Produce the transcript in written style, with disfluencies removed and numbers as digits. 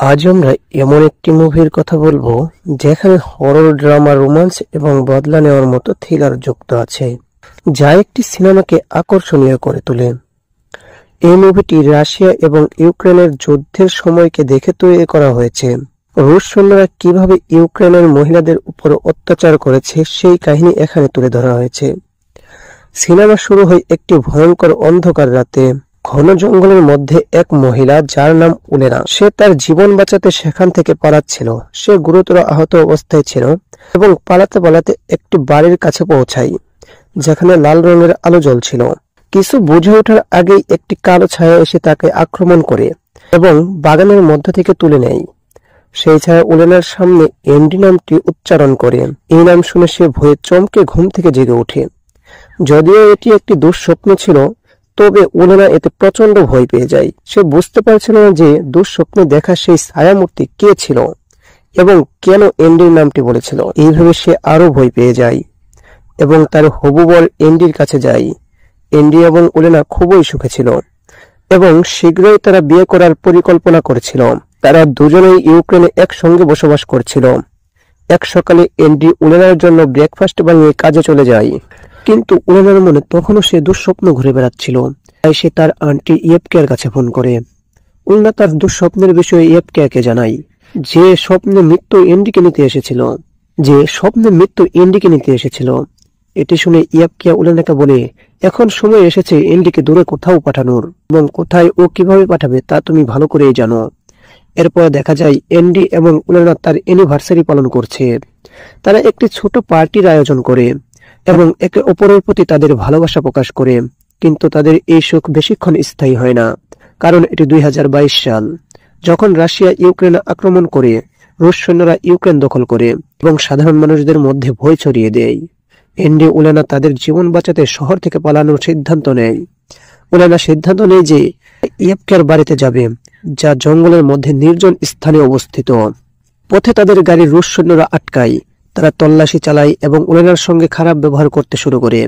আজ আমরা এমন একটি মুভির কথা বলবো যেখানে হরর, ড্রামা, রোমান্স এবং বদলা নেওয়ার মতো থ্রিলার যুক্ত আছে, যা একটি সিনেমাকে আকর্ষণীয় করে তোলে। এই মুভিটি রাশিয়া এবং ইউক্রেনের যুদ্ধের সময়কে দেখে তৈরি করা হয়েছে। রুশ সৈন্যরা কিভাবে ইউক্রেনের মহিলাদের উপর অত্যাচার করেছে সেই কাহিনী এখানে তুলে ধরা হয়েছে। সিনেমা শুরু হয় একটি ভয়ঙ্কর অন্ধকার রাতে। ঘন জঙ্গলের মধ্যে এক মহিলা, যার নাম উলেনা, সে তার জীবন বাঁচাতে সেখান থেকে পালাচ্ছিল। সে গুরুতর আহত অবস্থায় ছিল এবং পালাতে পালাতে একটি বাড়ির কাছে পৌঁছায়, যেখানে লাল রঙের আলো জ্বলছিল। কিছু বুঝে ওঠার আগেই একটি কালো ছায়া এসে তাকে আক্রমণ করে এবং বাগানের মধ্য থেকে তুলে নেয়। সেই ছায়া উলেনার সামনে এন্ডি নামটি উচ্চারণ করে। এই নাম শুনে সে ভয়ে চমকে ঘুম থেকে জেগে ওঠে। যদিও এটি একটি দুঃস্বপ্ন ছিল, তবে উলেনা এতে প্রচন্ড ভয় পেয়ে যায়। সে বুঝতে পারছিল না যে দুঃস্বপ্নে দেখা সেই ছায়ামূর্তি কে ছিল এবং কেন এন্ডির নামটি বলেছিল। এইভাবে সে আরো ভয় পেয়ে যায় এবং তার হবু বর এন্ডির কাছে যায়। এন্ডি এবং উলেনা খুবই সুখে ছিল এবং শীঘ্রই তারা বিয়ে করার পরিকল্পনা করেছিল। তারা দুজনেই ইউক্রেনে একসঙ্গে বসবাস করছিল। এক সকালে এন্ডি উলেনার জন্য ব্রেকফাস্ট বানিয়ে কাজে চলে যায়, কিন্তু উলেনার মনে তখনও সে দুঃস্বপ্ন ঘুরে বেড়াচ্ছিল। তাই সে তার আন্টি ইয়েপকের কাছে ফোন করে। উলেনা তার দুঃস্বপ্নের বিষয়ে ইয়েপকেকে জানায়, যে স্বপ্নে মৃত্যু এন্ডিকে নিতে এসেছিল। এটি শুনে ইয়েপকে উলেনাকে বলে, এখন সময় এসেছে এন্ডিকে দূরে কোথাও পাঠানোর, এবং কোথায় ও কিভাবে পাঠাবে তা তুমি ভালো করেই জানো। এরপর দেখা যায় এন্ডি এবং উলেনা তার অ্যানিভার্সারি পালন করছে। তারা একটি ছোট পার্টির আয়োজন করে এবং একে অপরের প্রতি তাদের ভালোবাসা প্রকাশ করে। কিন্তু তাদের এই সুখ বেশিক্ষণ স্থায়ী হয় না, কারণ এটি 2022 সাল, যখন রাশিয়া ইউক্রেন আক্রমণ করে। রুশ সৈন্যরা ইউক্রেন দখল করে এবং সাধারণ মানুষদের মধ্যে ভয় ছড়িয়ে দেয়। এন্ডি উলেনা তাদের জীবন বাঁচাতে শহর থেকে পালানোর সিদ্ধান্ত নেয়। উলেনা সিদ্ধান্ত নেয় যে ইয়েপকের বাড়িতে যাবে, যা জঙ্গলের মধ্যে নির্জন স্থানে অবস্থিত। পথে তাদের গাড়ি রুশ সৈন্যরা আটকায়। তারা তল্লাশি চালায় এবং উলেনার সঙ্গে খারাপ ব্যবহার করতে শুরু করে।